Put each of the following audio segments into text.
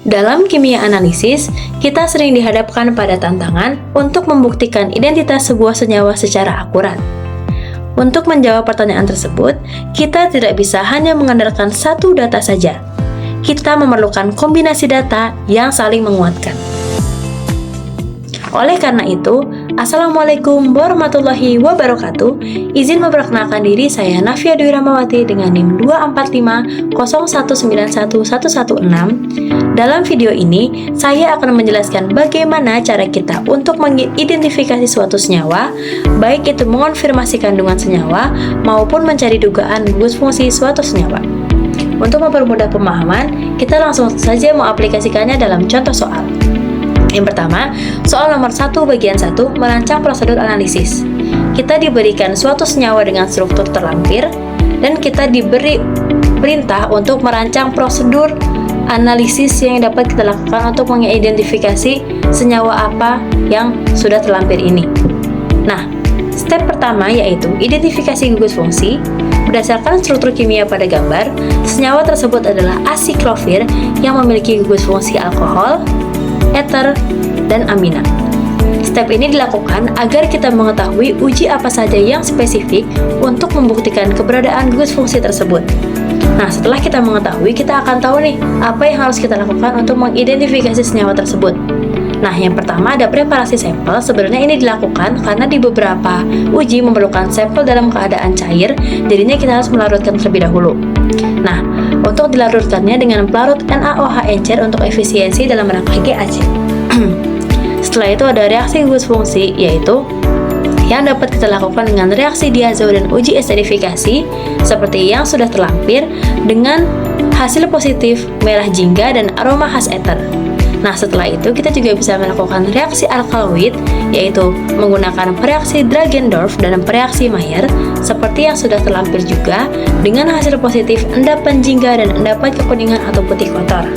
Dalam kimia analisis, kita sering dihadapkan pada tantangan untuk membuktikan identitas sebuah senyawa secara akurat. Untuk menjawab pertanyaan tersebut, kita tidak bisa hanya mengandalkan satu data saja. Kita memerlukan kombinasi data yang saling menguatkan. Oleh karena itu, Assalamualaikum warahmatullahi wabarakatuh. Izin memperkenalkan diri, saya Nafia Dwi Ramawati dengan NIM 24501911116. Dalam video ini, saya akan menjelaskan bagaimana cara kita untuk mengidentifikasi suatu senyawa, baik itu mengonfirmasi kandungan senyawa maupun mencari dugaan gugus fungsi suatu senyawa. Untuk mempermudah pemahaman, kita langsung saja mengaplikasikannya dalam contoh soal. Yang pertama, soal nomor 1 bagian 1, merancang prosedur analisis. Kita diberikan suatu senyawa dengan struktur terlampir, dan kita diberi perintah untuk merancang prosedur analisis yang dapat kita lakukan untuk mengidentifikasi senyawa apa yang sudah terlampir ini. Nah, step pertama yaitu identifikasi gugus fungsi. Berdasarkan struktur kimia pada gambar, senyawa tersebut adalah asiklofir yang memiliki gugus fungsi alkohol, eter, dan amina. Step ini dilakukan agar kita mengetahui uji apa saja yang spesifik untuk membuktikan keberadaan gugus fungsi tersebut. Nah, setelah kita mengetahui, kita akan tahu nih apa yang harus kita lakukan untuk mengidentifikasi senyawa tersebut. Nah, yang pertama ada preparasi sampel. Sebenarnya ini dilakukan karena di beberapa uji memerlukan sampel dalam keadaan cair, jadinya kita harus melarutkan terlebih dahulu. Nah, untuk dilarutkannya dengan pelarut NaOH encer untuk efisiensi dalam rangka GAC. Setelah itu ada reaksi gugus fungsi, yaitu yang dapat kita lakukan dengan reaksi diazo dan uji esterifikasi seperti yang sudah terlampir dengan hasil positif merah jingga dan aroma khas eter. Nah, setelah itu kita juga bisa melakukan reaksi alkaloid, yaitu menggunakan reaksi Dragendorf dan reaksi Mayer seperti yang sudah terlampir juga dengan hasil positif endapan jingga dan endapan kekuningan atau putih kotor.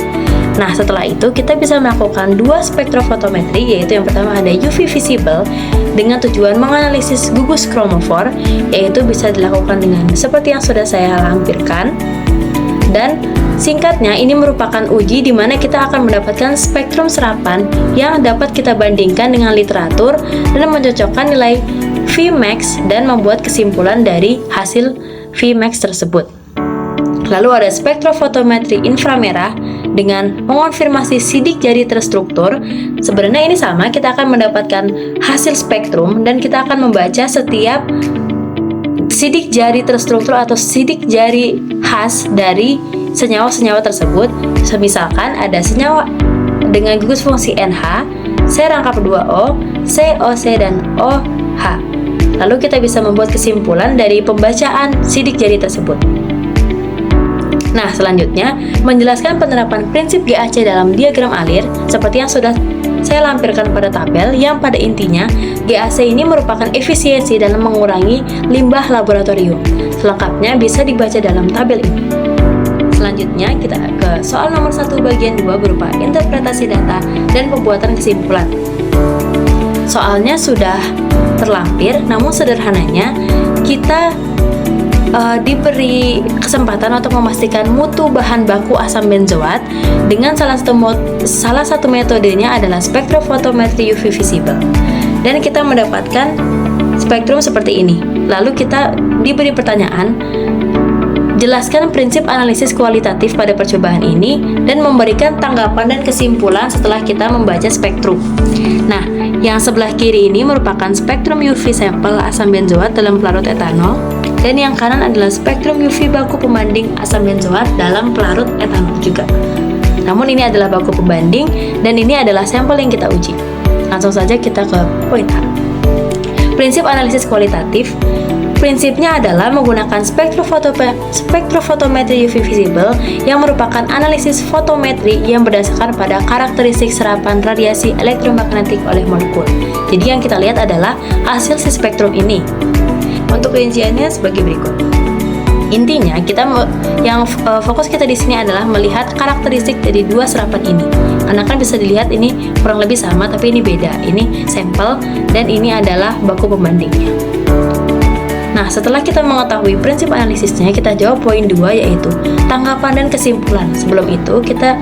Nah, setelah itu kita bisa melakukan 2 spektrofotometri, yaitu yang pertama ada UV visible dengan tujuan menganalisis gugus kromofor, yaitu bisa dilakukan dengan seperti yang sudah saya lampirkan. Dan singkatnya, ini merupakan uji di mana kita akan mendapatkan spektrum serapan yang dapat kita bandingkan dengan literatur dan mencocokkan nilai Vmax dan membuat kesimpulan dari hasil Vmax tersebut. Lalu ada spektrofotometri inframerah dengan mengonfirmasi sidik jari terstruktur. Sebenarnya ini sama, kita akan mendapatkan hasil spektrum dan kita akan membaca setiap sidik jari terstruktur atau sidik jari khas dari senyawa-senyawa tersebut. Misalkan ada senyawa dengan gugus fungsi NH, C rangkap 2O, C, OC, dan OH. Lalu kita bisa membuat kesimpulan dari pembacaan sidik jari tersebut. Nah, selanjutnya menjelaskan penerapan prinsip GAC dalam diagram alir seperti yang sudah saya lampirkan pada tabel, yang pada intinya GAC ini merupakan efisiensi dalam mengurangi limbah laboratorium. Selengkapnya bisa dibaca dalam tabel ini. Selanjutnya kita ke soal nomor 1 bagian 2 berupa interpretasi data dan pembuatan kesimpulan. Soalnya sudah terlampir, namun sederhananya kita diberi kesempatan untuk memastikan mutu bahan baku asam benzoat dengan salah satu metodenya adalah spektrofotometri UV visible, dan kita mendapatkan spektrum seperti ini. Lalu kita diberi pertanyaan, jelaskan prinsip analisis kualitatif pada percobaan ini dan memberikan tanggapan dan kesimpulan setelah kita membaca spektrum. Nah, yang sebelah kiri ini merupakan spektrum UV sampel asam benzoat dalam pelarut etanol, dan yang kanan adalah spektrum UV baku pembanding asam benzoat dalam pelarut etanol juga. Namun ini adalah baku pembanding dan ini adalah sampel yang kita uji. Langsung saja kita ke poin A. Prinsip analisis kualitatif. Prinsipnya adalah menggunakan spektrofotometri UV visible yang merupakan analisis fotometri yang berdasarkan pada karakteristik serapan radiasi elektromagnetik oleh molekul. Jadi yang kita lihat adalah hasil si spektrum ini. Untuk rinciannya sebagai berikut. Intinya fokus kita di sini adalah melihat karakteristik dari dua serapan ini. Karena kan bisa dilihat ini kurang lebih sama, tapi ini beda. Ini sampel dan ini adalah baku pembandingnya. Nah, Nah, setelah kita mengetahui prinsip analisisnya, kita jawab poin 2, yaitu tanggapan dan kesimpulan. Sebelum itu, kita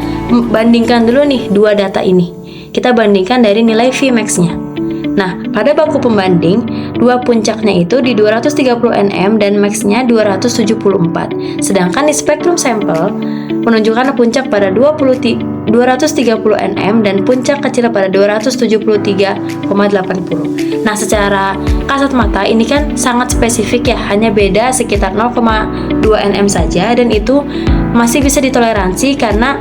bandingkan dulu nih dua data ini. Kita bandingkan dari nilai Vmax-nya. Nah, pada baku pembanding, dua puncaknya itu di 230 nm dan max-nya 274. Sedangkan di spektrum sampel menunjukkan puncak pada 230 nm dan puncak kecil pada 273,80. Nah, secara kasat mata ini kan sangat spesifik ya, hanya beda sekitar 0,2 nm saja, dan itu masih bisa ditoleransi karena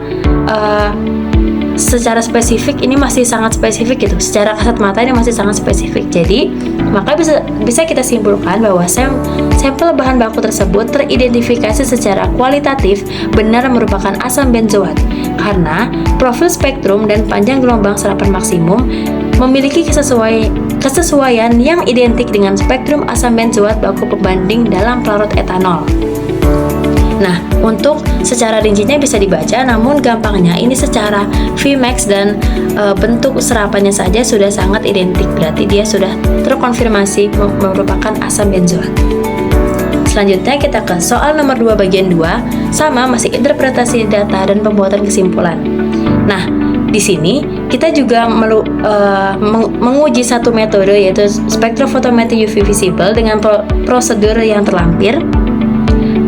secara spesifik ini masih sangat spesifik gitu. Secara kasat mata ini masih sangat spesifik. Jadi, maka bisa kita simpulkan bahwa sampel bahan baku tersebut teridentifikasi secara kualitatif benar merupakan asam benzoat karena profil spektrum dan panjang gelombang serapan maksimum memiliki kesesuaian yang identik dengan spektrum asam benzoat baku pembanding dalam pelarut etanol. Nah, untuk secara rincinya bisa dibaca, namun gampangnya ini secara Vmax dan bentuk serapannya saja sudah sangat identik, berarti dia sudah terkonfirmasi merupakan asam benzoat. Selanjutnya kita ke soal nomor 2 bagian 2, sama masih interpretasi data dan pembuatan kesimpulan. Nah, di sini kita juga menguji satu metode, yaitu spektrofotometri UV visible dengan prosedur yang terlampir,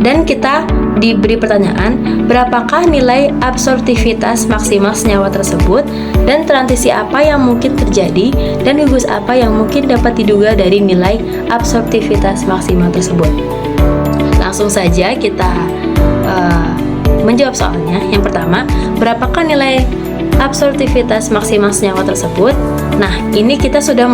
dan kita diberi pertanyaan berapakah nilai absorptivitas maksimal senyawa tersebut dan transisi apa yang mungkin terjadi dan gugus apa yang mungkin dapat diduga dari nilai absorptivitas maksimal tersebut. Langsung saja kita menjawab soalnya. Yang pertama, berapakah nilai absorptivitas maksimal senyawa tersebut? Nah, ini kita sudah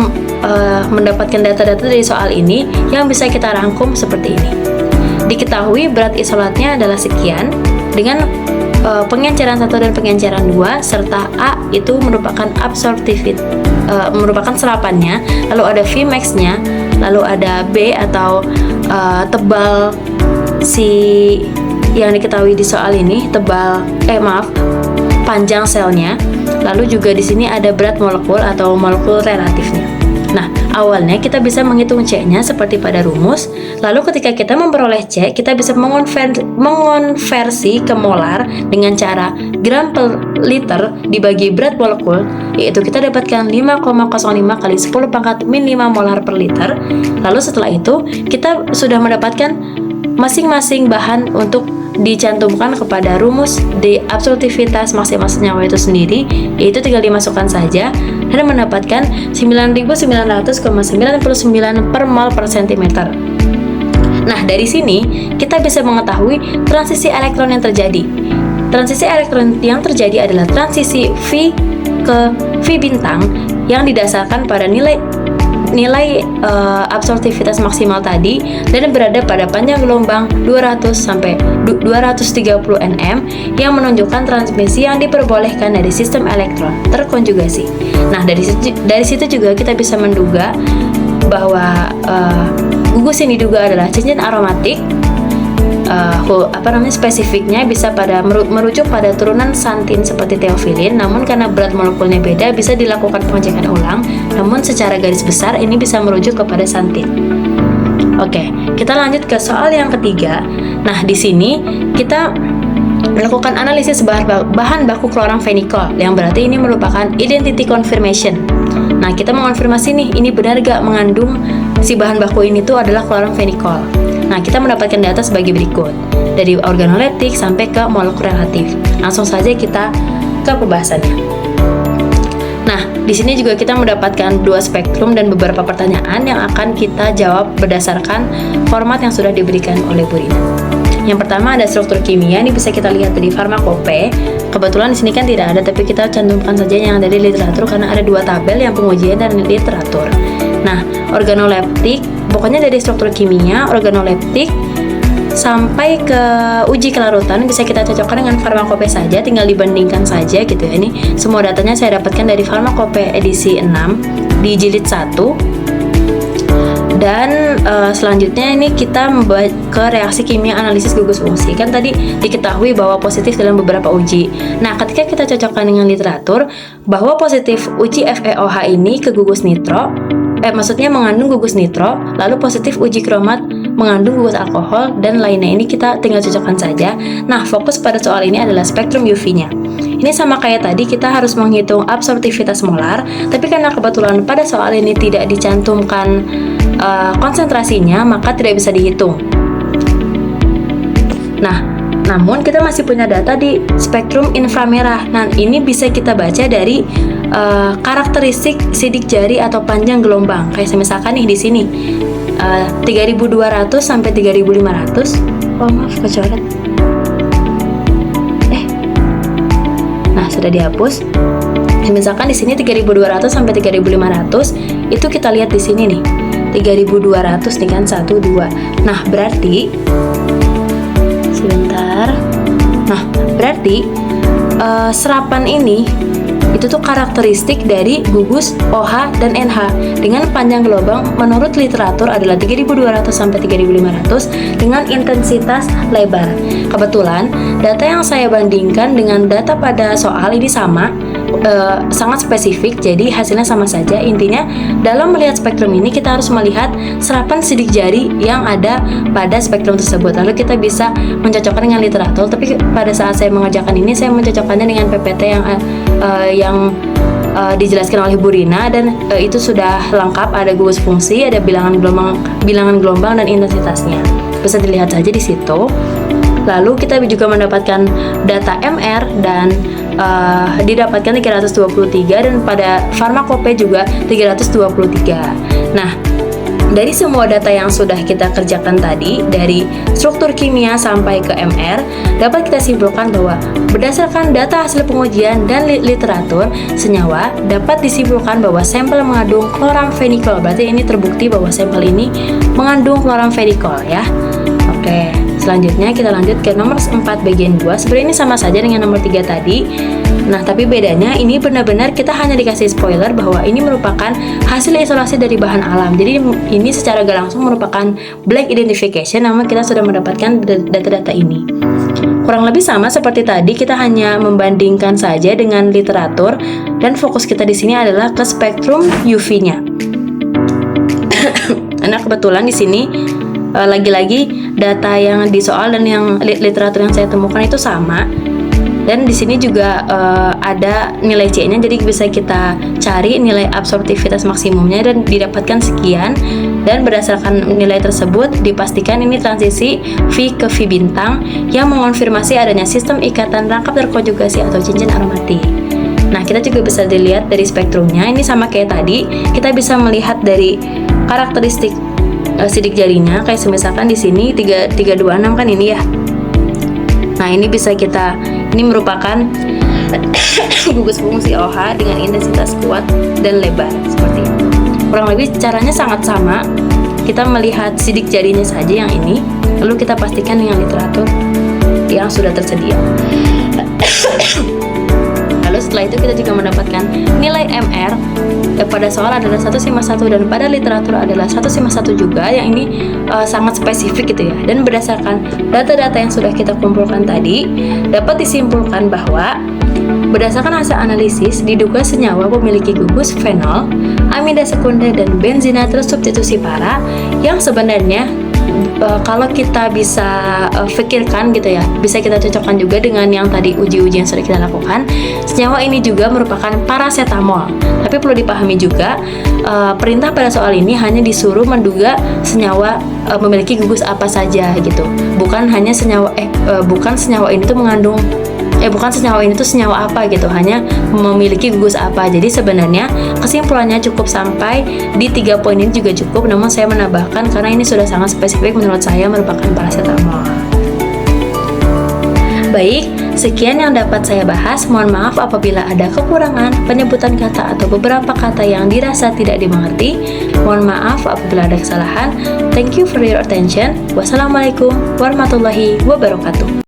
mendapatkan data-data dari soal ini yang bisa kita rangkum seperti ini. Diketahui berat isolatnya adalah sekian dengan pengenceran 1 dan pengenceran 2, serta A itu merupakan merupakan serapannya, lalu ada Vmax-nya, lalu ada B atau tebal si yang diketahui di soal ini, panjang selnya, lalu juga di sini ada berat molekul atau molekul relatifnya. Nah, awalnya kita bisa menghitung C-nya seperti pada rumus, lalu ketika kita memperoleh C, kita bisa mengonversi ke molar dengan cara gram per liter dibagi berat molekul, yaitu kita dapatkan 5,05 kali 10 pangkat min 5 molar per liter. Lalu setelah itu, kita sudah mendapatkan masing-masing bahan untuk dicantumkan kepada rumus di absorptivitas maksimal senyawa itu sendiri, yaitu tinggal dimasukkan saja dan mendapatkan 9.900,99 per mol per centimeter. Nah, dari sini kita bisa mengetahui transisi elektron yang terjadi. Transisi elektron yang terjadi adalah transisi V ke V bintang yang didasarkan pada nilai absorptivitas maksimal tadi dan berada pada panjang gelombang 200 sampai 230 nm yang menunjukkan transmisi yang diperbolehkan dari sistem elektron terkonjugasi. Nah, dari situ juga kita bisa menduga bahwa gugus yang diduga adalah cincin aromatik. Spesifiknya bisa merujuk pada turunan santin seperti teofilin, namun karena berat molekulnya beda bisa dilakukan pengecekan ulang, namun secara garis besar ini bisa merujuk kepada santin. Oke, kita lanjut ke soal yang ketiga. Nah, di sini kita melakukan analisis bahan baku kloramfenikol, yang berarti ini merupakan identity confirmation. Nah, kita mengonfirmasi nih, ini benar gak mengandung si bahan baku ini tuh adalah kloramfenikol. Nah, kita mendapatkan data sebagai berikut, dari organoleptik sampai ke molekul relatif. Langsung saja kita ke pembahasannya. Nah, di sini juga kita mendapatkan 2 spektrum dan beberapa pertanyaan yang akan kita jawab berdasarkan format yang sudah diberikan oleh Bu Rina. Yang pertama ada struktur kimia, ini bisa kita lihat dari Farmakope. Kebetulan di sini kan tidak ada, tapi kita cantumkan saja yang ada di literatur karena ada 2 tabel yang pengujian dan literatur. Nah, organoleptik, pokoknya dari struktur kimia, organoleptik sampai ke uji kelarutan bisa kita cocokkan dengan Farmakope saja, tinggal dibandingkan saja gitu ya. Ini semua datanya saya dapatkan dari Farmakope edisi 6 di jilid 1. Dan selanjutnya ini kita ke reaksi kimia analisis gugus fungsi. Kan tadi diketahui bahwa positif dalam beberapa uji. Nah, ketika kita cocokkan dengan literatur bahwa positif uji FeOH ini ke gugus nitro, maksudnya mengandung gugus nitro, lalu positif uji kromat mengandung gugus alkohol, dan lainnya ini kita tinggal cocokkan saja. Nah, fokus pada soal ini adalah spektrum UV-nya. Ini sama kayak tadi, kita harus menghitung absorptivitas molar, tapi karena kebetulan pada soal ini tidak dicantumkan konsentrasinya, maka tidak bisa dihitung. Nah, namun kita masih punya data di spektrum inframerah. Nah, ini bisa kita baca dari karakteristik sidik jari atau panjang gelombang. Kayak misalkan nih di sini 3200 sampai 3500. Oh, maaf kecoret. Nah, sudah dihapus. Misalkan di sini 3200 sampai 3500, itu kita lihat di sini nih. 3200 nih kan 1 2. Nah, berarti sebentar. Nah, berarti serapan ini itu tuh karakteristik dari gugus OH dan NH dengan panjang gelombang menurut literatur adalah 3200 sampai 3500 dengan intensitas lebar. Kebetulan data yang saya bandingkan dengan data pada soal ini sama, sangat spesifik, jadi hasilnya sama saja. Intinya dalam melihat spektrum ini kita harus melihat serapan sidik jari yang ada pada spektrum tersebut. Lalu kita bisa mencocokkan dengan literatur, tapi pada saat saya mengerjakan ini saya mencocokkannya dengan PPT yang dijelaskan oleh Bu Rina, dan itu sudah lengkap, ada gugus fungsi, ada bilangan gelombang dan intensitasnya. Bisa dilihat saja di situ. Lalu kita juga mendapatkan data MR dan didapatkan 323, dan pada farmakope juga 323. Nah, dari semua data yang sudah kita kerjakan tadi, dari struktur kimia sampai ke MR, dapat kita simpulkan bahwa berdasarkan data hasil pengujian dan literatur senyawa, dapat disimpulkan bahwa sampel mengandung chloramphenicol. Berarti ini terbukti bahwa sampel ini mengandung chloramphenicol ya. Oke, selanjutnya kita lanjut ke nomor 4 bagian 2. Sebenarnya ini sama saja dengan nomor 3 tadi. Nah, tapi bedanya ini benar-benar kita hanya dikasih spoiler bahwa ini merupakan hasil isolasi dari bahan alam. Jadi ini secara gak langsung merupakan blank identification, namun kita sudah mendapatkan data-data ini. Kurang lebih sama seperti tadi, kita hanya membandingkan saja dengan literatur, dan fokus kita di sini adalah ke spektrum UV-nya. Karena kebetulan di sini lagi-lagi data yang di soal dan yang literatur yang saya temukan itu sama. Dan di sini juga ada nilai C-nya, jadi bisa kita cari nilai absorptivitas maksimumnya dan didapatkan sekian. Dan berdasarkan nilai tersebut dipastikan ini transisi V ke V bintang yang mengonfirmasi adanya sistem ikatan rangkap terkonjugasi atau cincin aromatik. Nah, kita juga bisa dilihat dari spektrumnya. Ini sama kayak tadi, kita bisa melihat dari karakteristik sidik jarinya. Kayak misalkan di sini 326 kan ini ya. Nah, ini bisa ini merupakan gugus fungsi OH dengan intensitas kuat dan lebar seperti itu. Kurang lebih caranya sangat sama. Kita melihat sidik jarinya saja yang ini, lalu kita pastikan dengan literatur yang sudah tersedia. Lalu setelah itu kita juga mendapatkan nilai MR pada soal adalah 151 dan pada literatur adalah 151 juga, yang ini sangat spesifik gitu ya. Dan berdasarkan data-data yang sudah kita kumpulkan tadi, dapat disimpulkan bahwa berdasarkan hasil analisis diduga senyawa memiliki gugus fenol, amida sekunder, dan benzina tersubstitusi para yang sebenarnya kalau kita bisa pikirkan gitu ya, bisa kita cocokkan juga dengan yang tadi uji-uji yang sudah kita lakukan. Senyawa ini juga merupakan paracetamol. Tapi perlu dipahami juga, perintah pada soal ini hanya disuruh menduga senyawa memiliki gugus apa saja gitu. Bukan hanya senyawa bukan senyawa ini tuh mengandung bukan senyawa ini tuh senyawa apa gitu, hanya memiliki gugus apa. Jadi sebenarnya kesimpulannya cukup sampai di 3 poin ini juga cukup, namun saya menambahkan karena ini sudah sangat spesifik menurut saya merupakan paracetamol. Baik, sekian yang dapat saya bahas. Mohon maaf apabila ada kekurangan, penyebutan kata atau beberapa kata yang dirasa tidak dimengerti. Mohon maaf apabila ada kesalahan. Thank you for your attention. Wassalamualaikum warahmatullahi wabarakatuh.